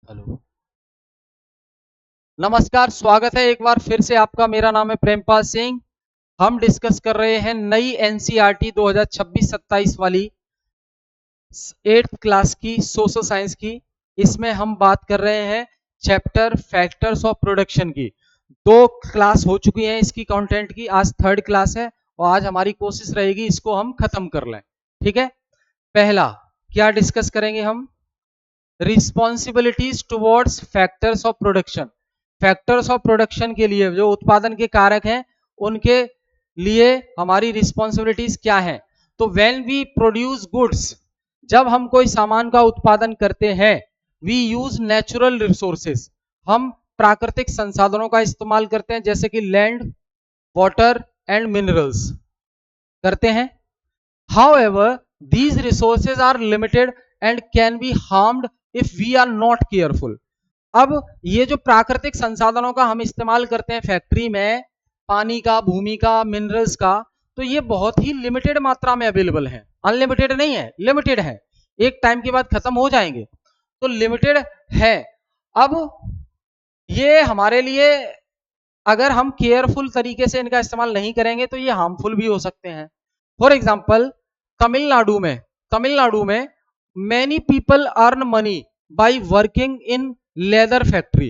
Hello, नमस्कार। स्वागत है एक बार फिर से आपका। मेरा नाम है प्रेमपाल सिंह। हम डिस्कस कर रहे हैं नई एनसीईआरटी 2026-27 वाली 8th क्लास की सोशल साइंस की। इसमें हम बात कर रहे हैं चैप्टर फैक्टर्स ऑफ प्रोडक्शन की। 2 क्लास हो चुकी हैं इसकी कंटेंट की, आज 3rd क्लास है और आज हमारी कोशिश रहेगी इसको हम खत्म कर लें। ठीक है, पहला क्या डिस्कस करेंगे हम? Responsibilities towards factors of production. Factors of production के लिए जो उत्पादन के कारक हैं उनके लिए हमारी रिस्पॉन्सिबिलिटीज क्या हैं? तो व्हेन वी प्रोड्यूस गुड्स, जब हम कोई सामान का उत्पादन करते हैं, वी यूज नेचुरल रिसोर्सेज, हम प्राकृतिक संसाधनों का इस्तेमाल करते हैं, जैसे कि लैंड, वाटर एंड मिनरल्स करते हैं। However, these resources are limited and can be harmed if we are not careful. अब ये जो प्राकृतिक संसाधनों का हम इस्तेमाल करते हैं फैक्ट्री में, पानी का, भूमि का, मिनरल्स का, तो ये बहुत ही लिमिटेड मात्रा में अवेलेबल है। अनलिमिटेड नहीं है, लिमिटेड है। एक टाइम के बाद खत्म हो जाएंगे, तो लिमिटेड है। अब ये हमारे लिए, अगर हम केयरफुल तरीके से इनका इस्तेमाल नहीं करेंगे तो ये हार्मफुल भी हो सकते हैं। फॉर एग्जाम्पल, तमिलनाडु में many people earn money by working in leather factory.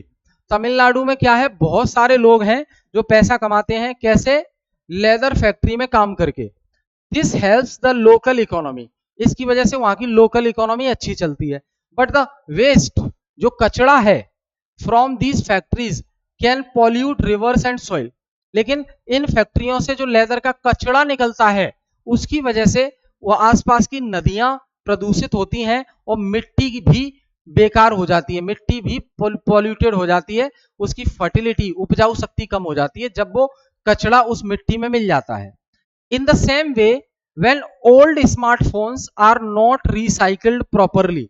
Tamil Nadu में क्या है, बहुत सारे लोग हैं जो पैसा कमाते हैं। कैसे? लेदर फैक्ट्री में काम करके। This helps the local economy, इसकी वजह से वहां की लोकल इकोनॉमी अच्छी चलती है। बट द वेस्ट, जो कचरा है from these factories can pollute reverse and soil. लेकिन इन फैक्ट्रियों से जो लेदर का कचरा निकलता है उसकी वजह से वो आसपास की नदियां प्रदूषित होती हैं और मिट्टी भी बेकार हो जाती है, मिट्टी भी पॉल्यूटेड हो जाती है, उसकी फर्टिलिटी, उपजाऊ शक्ति कम हो जाती है जब वो कचरा उस मिट्टी में मिल जाता है। In the same way, when old smartphones are not recycled properly,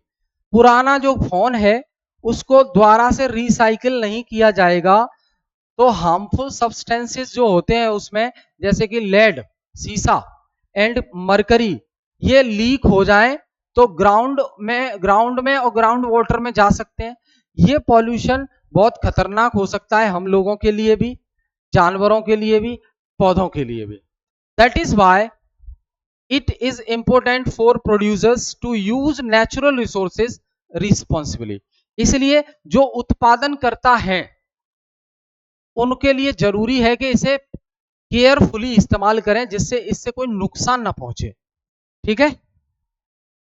पुराना जो फोन है उसको दोबारा से रिसाइकिल नहीं किया जाएगा तो हार्मफुल सब्सटेंसेस जो होते हैं उसमें, जैसे कि लेड, सीसा एंड मरकरी, ये लीक हो जाए तो ग्राउंड में और ग्राउंड वाटर में जा सकते हैं। ये पॉल्यूशन बहुत खतरनाक हो सकता है हम लोगों के लिए भी, जानवरों के लिए भी, पौधों के लिए भी। That is why it is important for producers to use natural resources responsibly. इसलिए जो उत्पादन करता है उनके लिए जरूरी है कि इसे केयरफुली इस्तेमाल करें, जिससे इससे कोई नुकसान ना पहुंचे। ठीक है,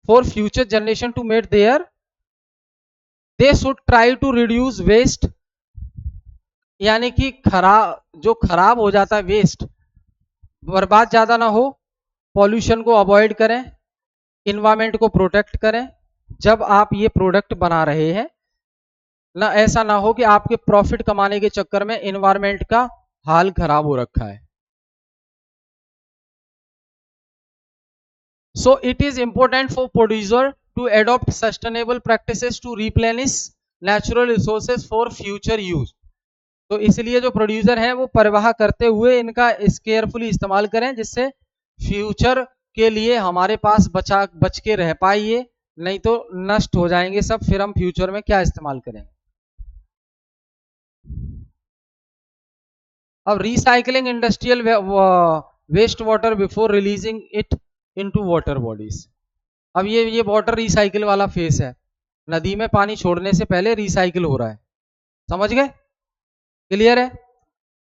for future generation to meet their, they should try to reduce waste, यानी कि जो खराब हो जाता है वेस्ट, बर्बाद ज्यादा ना हो, पॉल्यूशन को अवॉइड करें, इन्वायरमेंट को प्रोटेक्ट करें जब आप ये प्रोडक्ट बना रहे हैं। ना ऐसा ना हो कि आपके प्रॉफिट कमाने के चक्कर में इन्वायरमेंट का हाल खराब हो रखा है। So it is important for producer to adopt sustainable practices to replenish natural resources for future use. तो इसलिए जो प्रोड्यूसर हैं वो परवाह करते हुए इनका केयरफुली इस्तेमाल करें, जिससे फ्यूचर के लिए हमारे पास बच के रह पाए ये, नहीं तो नष्ट हो जाएंगे सब, फिर हम फ्यूचर में क्या इस्तेमाल करेंगे। अब recycling industrial waste water before releasing it into water bodies. अब ये वाटर रिसाइकिल वाला फेस है, नदी में पानी छोड़ने से पहले रिसाइकिल हो रहा है। समझ गए? क्लियर है?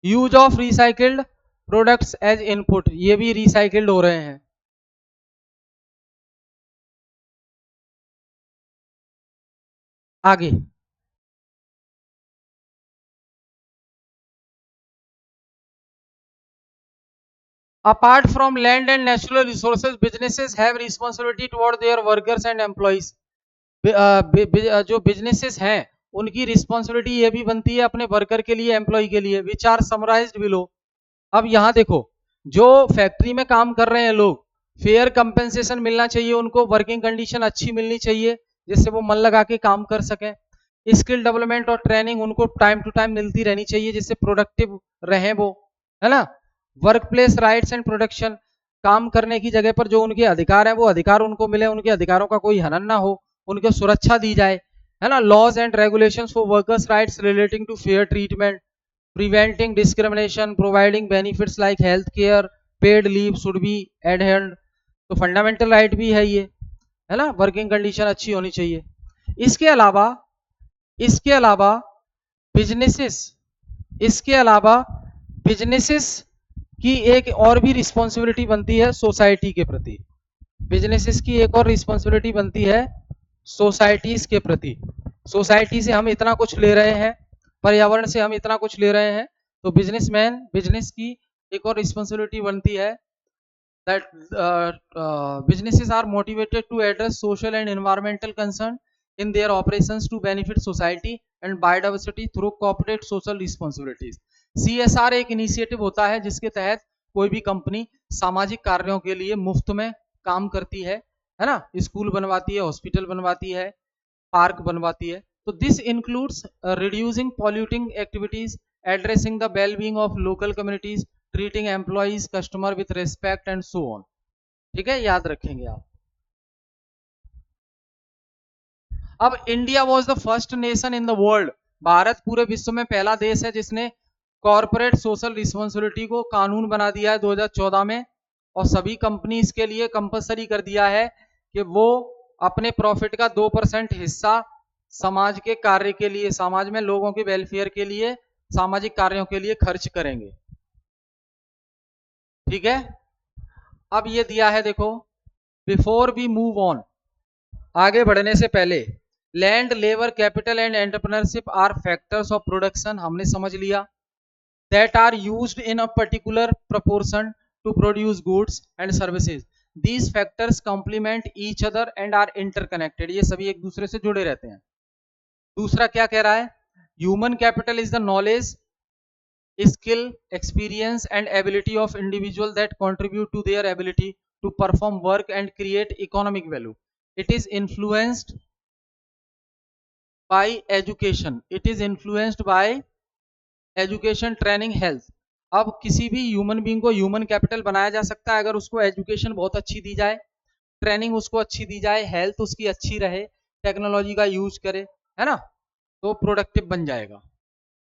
Use of recycled products as input, ये भी रिसाइकिल्ड हो रहे हैं। आगे apart from land and natural resources, businesses have responsibility toward their workers and employees. जो बिजनेसेस हैं उनकी रिस्पॉन्सिबिलिटी ये भी बनती है अपने वर्कर के लिए, एम्प्लॉय के लिए, विच आर समराइज्ड बिलो। अब यहां देखो, जो फैक्ट्री में काम कर रहे हैं लोग, फेयर कंपेंसेशन मिलना चाहिए उनको, वर्किंग कंडीशन अच्छी मिलनी चाहिए जिससे वो मन लगा के काम कर सकें। स्किल डेवलपमेंट और ट्रेनिंग उनको टाइम टू टाइम मिलती रहनी चाहिए जिससे प्रोडक्टिव रहे वो, है ना। Work place rights and protection, काम करने की जगह पर जो उनके अधिकार है वो अधिकार उनको मिले, उनके अधिकारों का कोई हनन ना हो, उनको सुरक्षा दी जाए, है ना, laws and regulations for workers rights relating to fair treatment, preventing discrimination, providing benefits like health care, paid leave should be adhered. तो फंडामेंटल राइट भी है ये, है ना, वर्किंग कंडीशन अच्छी होनी चाहिए। इसके अलावा इसके अलावा बिजनेसेस इसके अलावा बिजनेसेस की एक और भी रिस्पॉन्सिबिलिटी बनती है सोसाइटी के प्रति। बिजनेसेस की एक और रिस्पॉन्सिबिलिटी बनती है सोसाइटीज के प्रति। सोसाइटी से हम इतना कुछ ले रहे हैं, पर्यावरण से हम इतना कुछ ले रहे हैं, तो बिजनेस की एक और रिस्पॉन्सिबिलिटी बनती है that businesses are motivated to address social and environmental concern in their operations to benefit society and biodiversity through corporate social responsibilities। CSR एक इनिशिएटिव होता है जिसके तहत कोई भी कंपनी सामाजिक कार्यों के लिए मुफ्त में काम करती है ना, स्कूल बनवाती है, हॉस्पिटल बनवाती है, पार्क बनवाती है। तो this includes reducing polluting activities, addressing the wellbeing of local communities, treating employees customer with respect and so on. ठीक है, याद रखेंगे आप। अब India was the first nation in the world, Bharat पूरे विश्व में पहला देश है जिसने कॉर्पोरेट सोशल रिस्पॉन्सिबिलिटी को कानून बना दिया है 2014 में, और सभी कंपनीज के लिए कंपलसरी कर दिया है कि वो अपने प्रॉफिट का 2% हिस्सा समाज के कार्य के लिए, समाज में लोगों के वेलफेयर के लिए, सामाजिक कार्यों के लिए खर्च करेंगे। ठीक है, अब ये दिया है देखो, बिफोर वी मूव ऑन, आगे बढ़ने से पहले, land, labour, capital and entrepreneurship are factors of production, हमने समझ लिया, that are used in a particular proportion to produce goods and services. These factors complement each other and are interconnected, ये सभी एक दूसरे से जुड़े रहते हैं। दूसरा क्या कह रहा है, human capital is the knowledge, skill, experience and ability of individual that contribute to their ability to perform work and create economic value. It is influenced by education, it is influenced by education, training, health। अब किसी भी human being को human capital बनाया जा सकता है अगर उसको एजुकेशन बहुत अच्छी दी जाए, ट्रेनिंग उसको अच्छी दी जाए, हेल्थ उसकी अच्छी रहे, टेक्नोलॉजी का यूज करे, है ना, तो प्रोडक्टिव बन जाएगा।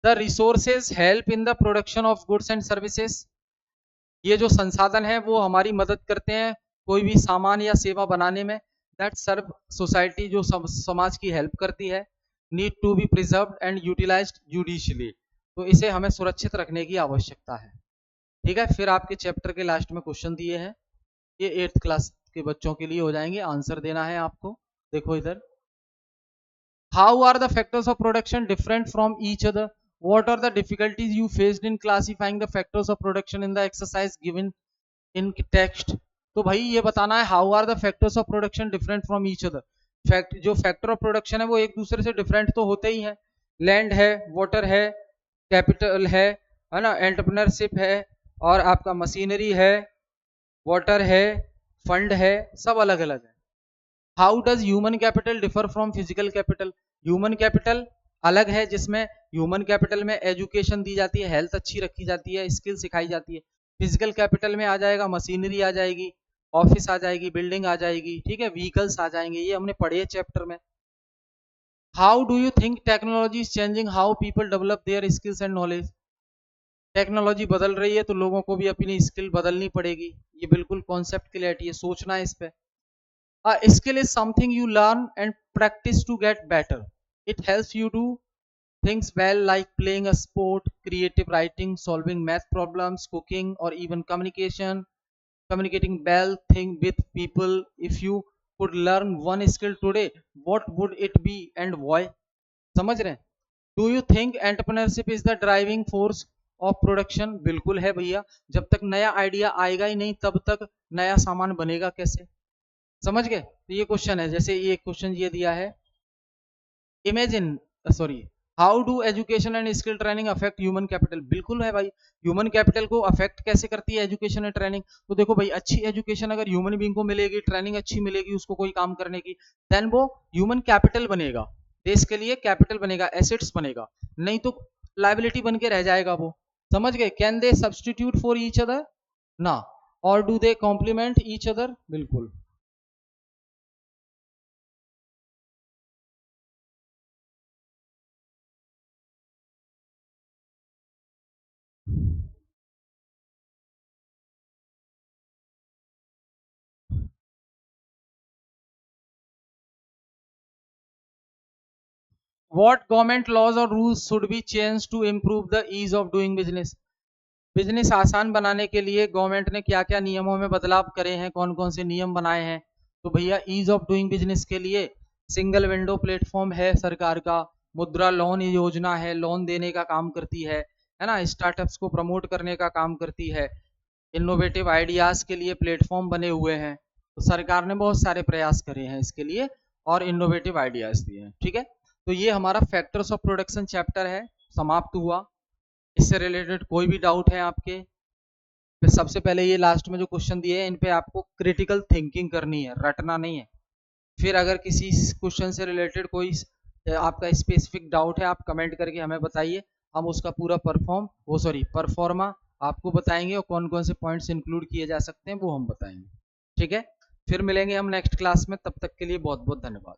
The resources help in the production of goods and services, ये जो संसाधन है वो हमारी मदद करते हैं कोई भी सामान या सेवा बनाने में। That serve society, जो समाज की हेल्प करती है, need to be preserved and utilized judicially, तो इसे हमें सुरक्षित रखने की आवश्यकता है। ठीक है, फिर आपके चैप्टर के लास्ट में क्वेश्चन दिए हैं, ये 8th क्लास के बच्चों के लिए हो जाएंगे, आंसर देना है आपको। देखो इधर, how are the factors of production different from each other? What are the difficulties you faced in classifying the factors of production in the exercise given in text? तो भाई ये बताना है, how are the factors of production different from each other? जो factor of production है वो एक दूसरे से डिफरेंट तो होते ही हैं, लैंड है, वाटर है, कैपिटल है ना, एंटरप्रेन्योरशिप है, और आपका मशीनरी है, वाटर है, फंड है, सब अलग अलग है। How does human capital differ from physical capital? Human capital अलग है, जिसमें ह्यूमन कैपिटल में एजुकेशन दी जाती है, हेल्थ अच्छी रखी जाती है, स्किल सिखाई जाती है। फिजिकल कैपिटल में आ जाएगा मशीनरी आ जाएगी, ऑफिस आ जाएगी, बिल्डिंग आ जाएगी, ठीक है, व्हीकल्स आ जाएंगे, ये हमने पढ़े है चैप्टर में। How do you think technology is changing how people develop their skills and knowledge? Technology बदल रही है तो लोगों को भी अपनी स्किल बदलनी पड़ेगी, ये बिल्कुल कॉन्सेप्ट क्लियरिटी है, सोचना है इस पे। A skill is something you learn and practice to get better. It helps you do things well like playing a sport, creative writing, solving math problems, cooking, or even communicating well thing with people. If you could learn one skill today, what would it be and why? समझ रहे हैं? Do you think entrepreneurship is the driving force of production? बिल्कुल है भैया, जब तक नया idea आएगा ही नहीं तब तक नया सामान बनेगा कैसे? समझ गए? तो ये क्वेश्चन है, जैसे ये क्वेश्चन ये दिया है, imagine how do education and skill training affect human capital? बिल्कुल है भाई, ह्यूमन कैपिटल को अफेक्ट कैसे करती है एजुकेशन एंड ट्रेनिंग? तो देखो भाई, अच्छी एजुकेशन अगर ह्यूमन बीइंग को मिलेगी, ट्रेनिंग अच्छी मिलेगी उसको कोई काम करने की, देन वो ह्यूमन कैपिटल बनेगा, देश के लिए कैपिटल बनेगा, एसेट्स बनेगा, नहीं तो लाइबिलिटी बन के रह जाएगा वो। समझ गए? Can they substitute for each other? ना। और do they complement each other? बिल्कुल। व्हाट गवर्नमेंट लॉज और rules should be change to improve the ease of doing business. Business आसान बनाने के लिए गवर्नमेंट ने क्या क्या नियमों में बदलाव करे हैं, कौन कौन से नियम बनाए हैं। तो भैया ईज ऑफ डूइंग बिजनेस के लिए सिंगल विंडो प्लेटफॉर्म है सरकार का, मुद्रा लोन योजना है, लोन देने का काम करती है ना, स्टार्टअप्स को प्रमोट करने का काम करती है, इनोवेटिव आइडियाज के लिए प्लेटफॉर्म बने हुए हैं। तो सरकार ने बहुत सारे प्रयास करे हैं इसके लिए और इनोवेटिव आइडियाज दिए हैं। ठीक है, तो ये हमारा फैक्टर्स ऑफ प्रोडक्शन चैप्टर है, समाप्त हुआ। इससे रिलेटेड कोई भी डाउट है आपके? फिर सबसे पहले ये लास्ट में जो क्वेश्चन दिए हैं इन पे आपको क्रिटिकल थिंकिंग करनी है, रटना नहीं है। फिर अगर किसी क्वेश्चन से रिलेटेड कोई आपका स्पेसिफिक डाउट है, आप कमेंट करके हमें बताइए, हम उसका पूरा परफॉर्मा आपको बताएंगे और कौन कौन से पॉइंट्स इंक्लूड किए जा सकते हैं वो हम बताएंगे। ठीक है, फिर मिलेंगे हम नेक्स्ट क्लास में, तब तक के लिए बहुत बहुत धन्यवाद।